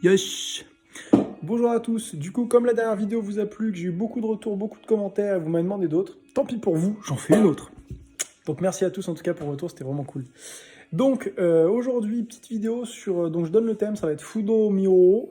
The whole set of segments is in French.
Yes. Bonjour à tous, du coup comme la dernière vidéo vous a plu, que j'ai eu beaucoup de retours, beaucoup de commentaires, vous m'avez demandé d'autres, tant pis pour vous, j'en fais une autre. Donc merci à tous en tout cas pour le retour, c'était vraiment cool. Donc aujourd'hui, petite vidéo sur, donc je donne le thème, ça va être Fudo Myo,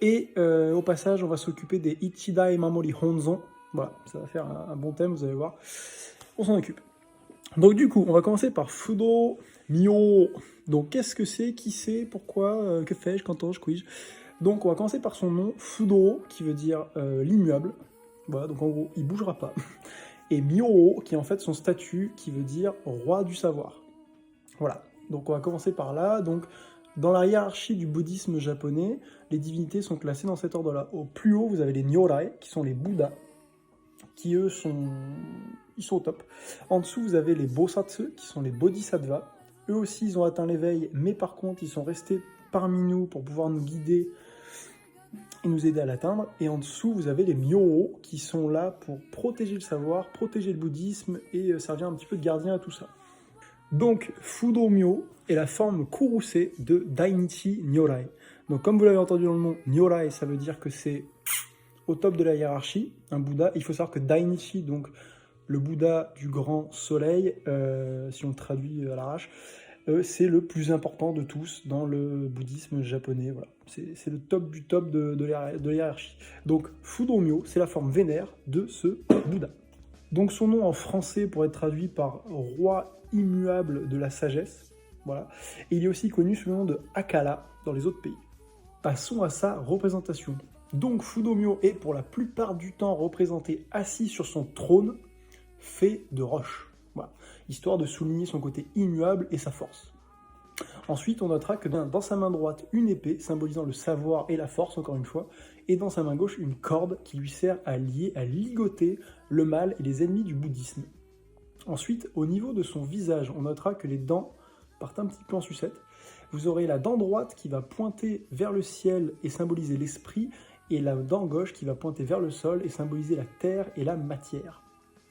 et au passage on va s'occuper des Ichidai Mamori Honzon, voilà, ça va faire un bon thème, vous allez voir, on s'en occupe. Donc du coup, on va commencer par Fudo Myo. Donc qu'est-ce que c'est, qui c'est, pourquoi, que fais-je, qu'entends-je, puis-je. Donc on va commencer par son nom, Fudo, qui veut dire l'immuable. Voilà, donc en gros, il bougera pas. Et Myo, qui est en fait son statut, qui veut dire roi du savoir. Voilà, donc on va commencer par là. Donc dans la hiérarchie du bouddhisme japonais, les divinités sont classées dans cet ordre-là. Au plus haut, vous avez les Nyorai, qui sont les Bouddhas, qui eux ils sont au top. En dessous, vous avez les Bosatsu, qui sont les Bodhisattvas. Eux aussi, ils ont atteint l'éveil, mais par contre, ils sont restés parmi nous pour pouvoir nous guider et nous aider à l'atteindre. Et en dessous, vous avez les Myoho, qui sont là pour protéger le savoir, protéger le bouddhisme, et servir un petit peu de gardien à tout ça. Donc, Fudo Myo est la forme courroucée de Dainichi Nyorai. Donc, comme vous l'avez entendu dans le nom, Nyorai, ça veut dire que c'est au top de la hiérarchie, un Bouddha. Il faut savoir que Dainichi, donc le Bouddha du grand soleil, si on le traduit à l'arrache, c'est le plus important de tous dans le bouddhisme japonais. Voilà. C'est le top du top de la hiérarchie. Donc Fudo-myo, c'est la forme vénère de ce Bouddha. Donc son nom en français pourrait être traduit par roi immuable de la sagesse. Voilà. Et il est aussi connu sous le nom de Akala dans les autres pays. Passons à sa représentation. Donc Fudo-myo est pour la plupart du temps représenté assis sur son trône fait de roche. Voilà. Histoire de souligner son côté immuable et sa force. Ensuite, on notera que dans sa main droite, une épée symbolisant le savoir et la force, encore une fois, et dans sa main gauche, une corde qui lui sert à lier, à ligoter le mal et les ennemis du bouddhisme. Ensuite, au niveau de son visage, on notera que les dents partent un petit peu en sucette. Vous aurez la dent droite qui va pointer vers le ciel et symboliser l'esprit, et la dent gauche qui va pointer vers le sol et symboliser la terre et la matière.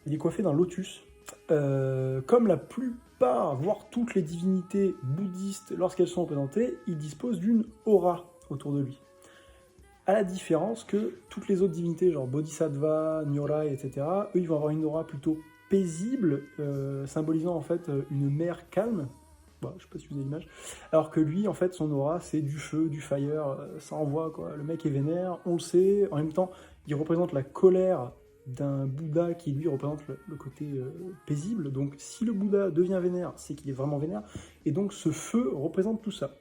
Il est coiffé d'un lotus. Comme la plupart, voire toutes les divinités bouddhistes, lorsqu'elles sont représentées, il dispose d'une aura autour de lui. À la différence que toutes les autres divinités, genre Bodhisattva, Nyorai, etc., eux, ils vont avoir une aura plutôt paisible, symbolisant en fait une mer calme. Bon, je sais pas si vous avez l'image. Alors que lui, en fait, son aura, c'est du feu, du fire, ça envoie, quoi. Le mec est vénère, on le sait. En même temps, il représente la colère d'un Bouddha qui, lui, représente le côté paisible. Donc, si le Bouddha devient vénère, c'est qu'il est vraiment vénère. Et donc, ce feu représente tout ça.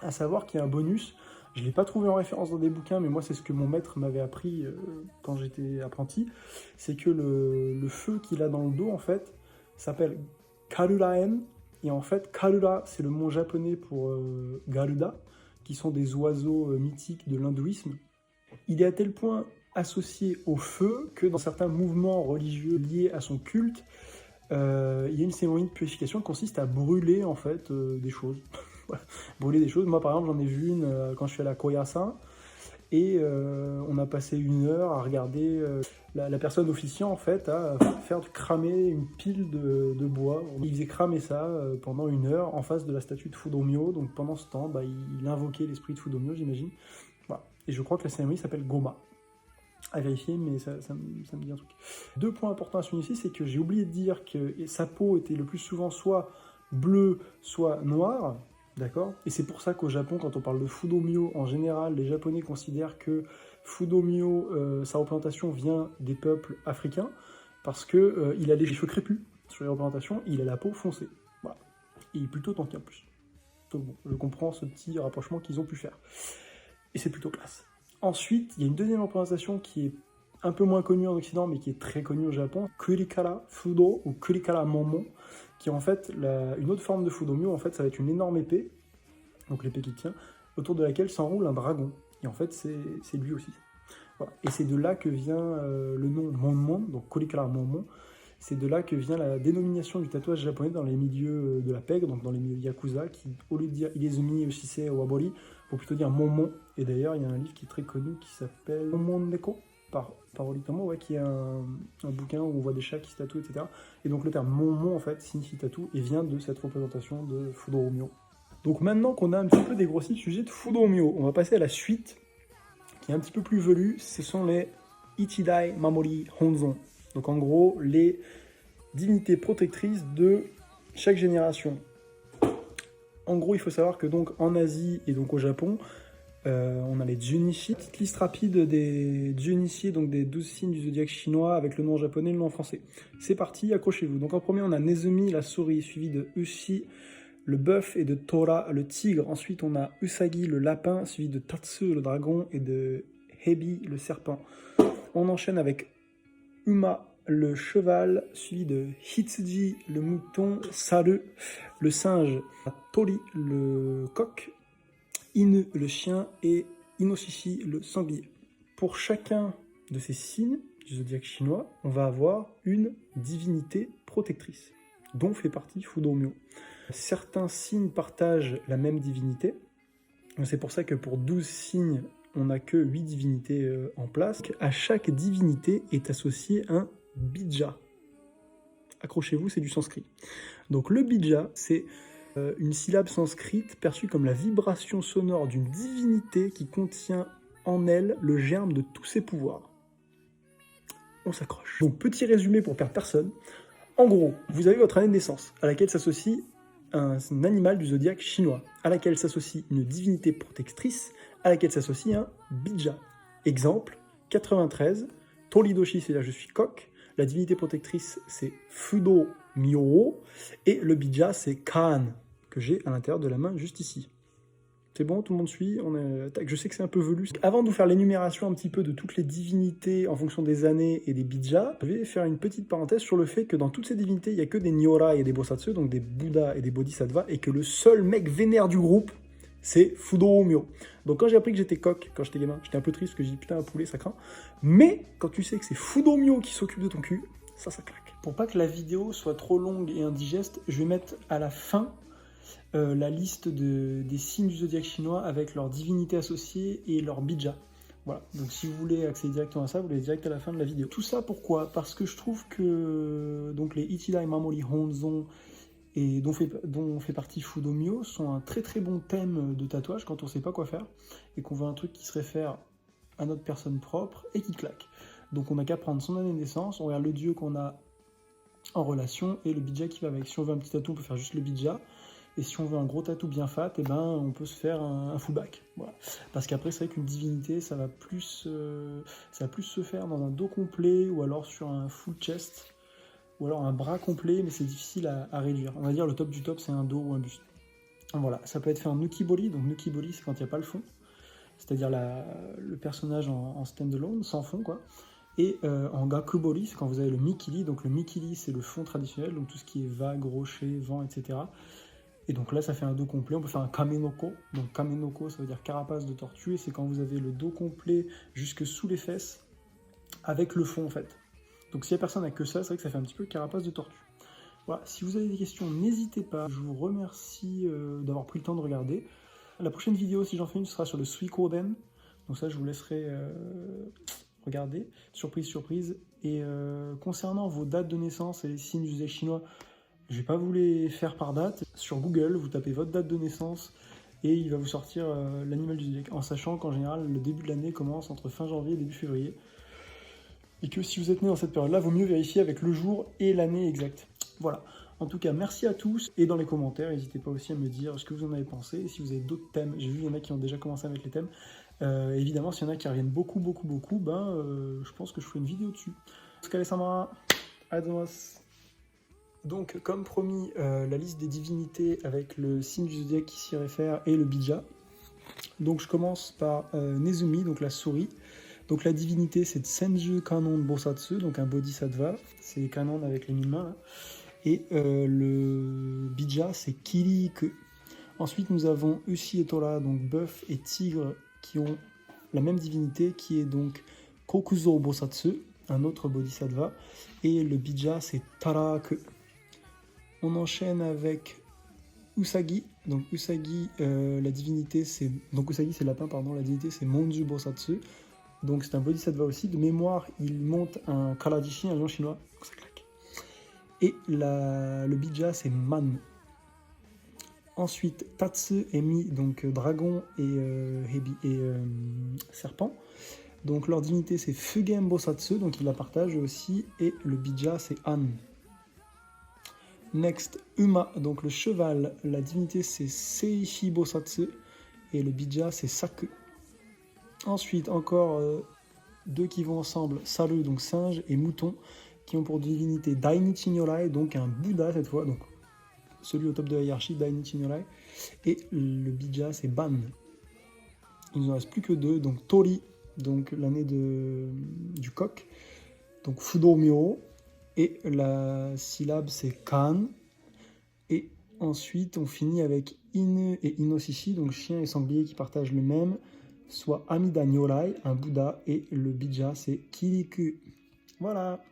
À savoir qu'il y a un bonus, je ne l'ai pas trouvé en référence dans des bouquins, mais moi, c'est ce que mon maître m'avait appris quand j'étais apprenti, c'est que le feu qu'il a dans le dos, en fait, s'appelle Karuraen. Et en fait, Karura, c'est le mot japonais pour Garuda, qui sont des oiseaux mythiques de l'hindouisme. Il est à tel point associé au feu que dans certains mouvements religieux liés à son culte, il y a une cérémonie de purification qui consiste à brûler en fait des choses. Brûler des choses. Moi par exemple j'en ai vu une quand je suis allé à Koyasan et on a passé 1 heure à regarder la personne officiant en fait à faire cramer une pile de bois. Il faisait cramer ça pendant 1 heure en face de la statue de Fudo-myo. Donc pendant ce temps, il invoquait l'esprit de Fudo-myo, j'imagine. Voilà. Et je crois que la cérémonie s'appelle Goma. À vérifier, mais ça me dit un truc. 2 points importants à souligner ici, c'est que j'ai oublié de dire que sa peau était le plus souvent soit bleue, soit noire, d'accord. Et c'est pour ça qu'au Japon, quand on parle de Fudo-myo, en général, les Japonais considèrent que Fudo-myo, sa représentation vient des peuples africains, parce que il a les cheveux crépus sur les représentations, et il a la peau foncée. Voilà. Et il est plutôt tanké en plus. Donc bon, je comprends ce petit rapprochement qu'ils ont pu faire. Et c'est plutôt classe. Ensuite, il y a une deuxième représentation qui est un peu moins connue en Occident, mais qui est très connue au Japon, Kurikara Fudo ou Kurikara Momon, qui est en fait une autre forme de Fudo-myo. En fait, ça va être une énorme épée, donc l'épée qui tient, autour de laquelle s'enroule un dragon. Et en fait, c'est lui aussi. Voilà. Et c'est de là que vient le nom Monmon, donc Kurikara Momon. C'est de là que vient la dénomination du tatouage japonais dans les milieux de la pègre, donc dans les milieux yakuza, qui, au lieu de dire Ilezumi Yoshise Wabori, faut plutôt dire Momon. Et d'ailleurs, il y a un livre qui est très connu qui s'appelle Momon Neko, par Oritomo, ouais, qui est un bouquin où on voit des chats qui se tatouent, etc. Et donc le terme Momon, en fait, signifie tatou et vient de cette représentation de Fudo-myo. Donc maintenant qu'on a un petit peu dégrossi le sujet de Fudomyo, on va passer à la suite, qui est un petit peu plus velue. Ce sont les Ichidai Mamori Honzon. Donc en gros, les divinités protectrices de chaque génération. En gros, il faut savoir que donc en Asie et donc au Japon, on a les Junichi. Petite liste rapide des Junichi, donc des 12 signes du zodiaque chinois avec le nom en japonais et le nom en français. C'est parti, accrochez-vous. Donc en premier, on a Nezumi, la souris, suivi de Ushi, le bœuf, et de Tora, le tigre. Ensuite, on a Usagi, le lapin, suivi de Tatsu, le dragon, et de Hebi, le serpent. On enchaîne avec Uma, le cheval, suivi de Hitsuji, le mouton, Saru, le singe, Tori, le coq, Inu, le chien, et Inoshishi, le sanglier. Pour chacun de ces signes du zodiaque chinois, on va avoir une divinité protectrice, dont fait partie Fudomyo. Certains signes partagent la même divinité. C'est pour ça que pour 12 signes, on n'a que 8 divinités en place. À chaque divinité est associé un bija. Accrochez-vous, c'est du sanskrit. Donc le bija, c'est une syllabe sanskrite perçue comme la vibration sonore d'une divinité qui contient en elle le germe de tous ses pouvoirs. On s'accroche. Donc petit résumé pour perdre personne. En gros, vous avez votre année de naissance, à laquelle s'associe un animal du zodiaque chinois, à laquelle s'associe une divinité protectrice, à laquelle s'associe un bija. Exemple, 93, Toridoshi, c'est-à-dire je suis coq, la divinité protectrice c'est Fudo Myo, et le bija c'est Kaan, que j'ai à l'intérieur de la main juste ici. C'est bon, tout le monde suit. Je sais que c'est un peu velu. Avant de vous faire l'énumération un petit peu de toutes les divinités en fonction des années et des bijas, je vais faire une petite parenthèse sur le fait que dans toutes ces divinités, il n'y a que des Nyora et des Bosatsu, donc des Bouddhas et des Bodhisattvas, et que le seul mec vénère du groupe, c'est Fudomyo. Donc quand j'ai appris que j'étais coq, quand j'étais gamin, j'étais un peu triste parce que j'ai dit putain un poulet ça craint. Mais quand tu sais que c'est Fudomyo qui s'occupe de ton cul, ça claque. Pour pas que la vidéo soit trop longue et indigeste, je vais mettre à la fin la liste des signes du zodiaque chinois avec leurs divinités associées et leurs bija. Voilà, donc si vous voulez accéder directement à ça, vous l'avez direct à la fin de la vidéo. Tout ça pourquoi? Parce que je trouve que donc les Ichidai Mamori Honzon et dont fait partie Fudomyo sont un très très bon thème de tatouage quand on sait pas quoi faire et qu'on veut un truc qui se réfère à notre personne propre et qui claque. Donc on n'a qu'à prendre son année de naissance, on regarde le dieu qu'on a en relation et le bija qui va avec. Si on veut un petit tatou, on peut faire juste le bija. Et si on veut un gros tatou bien fat, eh ben, on peut se faire un full back. Voilà. Parce qu'après, c'est vrai qu'une divinité, ça va plus se faire dans un dos complet ou alors sur un full chest ou alors un bras complet, mais c'est difficile à réduire. On va dire le top du top, c'est un dos ou un buste. Voilà, ça peut être fait en nukibori. Donc nukibori, c'est quand il n'y a pas le fond. C'est-à-dire le personnage en stand-alone, sans fond, quoi. Et en gakubori, c'est quand vous avez le mikili. Donc le mikili, c'est le fond traditionnel, donc tout ce qui est vague, rocher, vent, etc. Et donc là, ça fait un dos complet. On peut faire un kamenoko. Donc kamenoko, ça veut dire carapace de tortue. Et c'est quand vous avez le dos complet jusque sous les fesses, avec le fond, en fait. Donc si la personne n'a que ça, c'est vrai que ça fait un petit peu carapace de tortue. Voilà, si vous avez des questions, n'hésitez pas. Je vous remercie d'avoir pris le temps de regarder. La prochaine vidéo, si j'en fais une, ce sera sur le Suikoden. Donc ça, je vous laisserai regarder. Surprise, surprise. Et concernant vos dates de naissance et les signes du zodiaque chinois, je ne vais pas vous les faire par date. Sur Google, vous tapez votre date de naissance et il va vous sortir l'animal du zodiaque. En sachant qu'en général, le début de l'année commence entre fin janvier et début février. Et que si vous êtes né dans cette période-là, vaut mieux vérifier avec le jour et l'année exacte. Voilà. En tout cas, merci à tous. Et dans les commentaires, n'hésitez pas aussi à me dire ce que vous en avez pensé. Et si vous avez d'autres thèmes, j'ai vu il y en a qui ont déjà commencé à mettre les thèmes. Évidemment, s'il y en a qui reviennent beaucoup, je pense que je ferai une vidéo dessus. Otsukare-sama. Adios. Donc, comme promis, la liste des divinités avec le signe du zodiaque qui s'y réfère et le bija. Donc, je commence par Nezumi, donc la souris. Donc, la divinité, c'est Senju Kanon Bosatsu, donc un bodhisattva. C'est Kanon avec les 1000 mains, là. Et le bija, c'est Kiri-ke. Ensuite, nous avons Ushi et Tora, donc bœuf et tigre, qui ont la même divinité, qui est donc Kokuzo Bosatsu, un autre bodhisattva. Et le bija, c'est Tara-ke. On enchaîne avec Usagi. Donc Usagi, la divinité c'est... Donc Usagi c'est lapin, pardon, la divinité c'est Monju Bosatsu. Donc c'est un bodhisattva aussi. De mémoire, il monte un Kaladishi, un lion chinois. Ça claque. Et le bija c'est Man. Ensuite, Tatsu est mis, donc dragon et serpent. Donc leur divinité c'est Fugen Bosatsu, donc ils la partagent aussi. Et le bija c'est An. Next, Uma, donc le cheval, la divinité c'est Seishi Bosatsu. Et le bija c'est Saku. Ensuite, encore deux qui vont ensemble, Saru, donc singe, et mouton, qui ont pour divinité Dainichi Nyorai, donc un Bouddha cette fois, donc celui au top de la hiérarchie, Dainichi Nyorai. Et le bija c'est Ban. Il ne nous reste plus que deux, donc Tori, donc l'année du coq, donc Fudo Myo, et la syllabe c'est Kan. Et ensuite on finit avec Inu et Inoshishi, donc chien et sanglier qui partagent le même, soit Amida Nyorai, un Bouddha, et le bija c'est Kiriku. Voilà.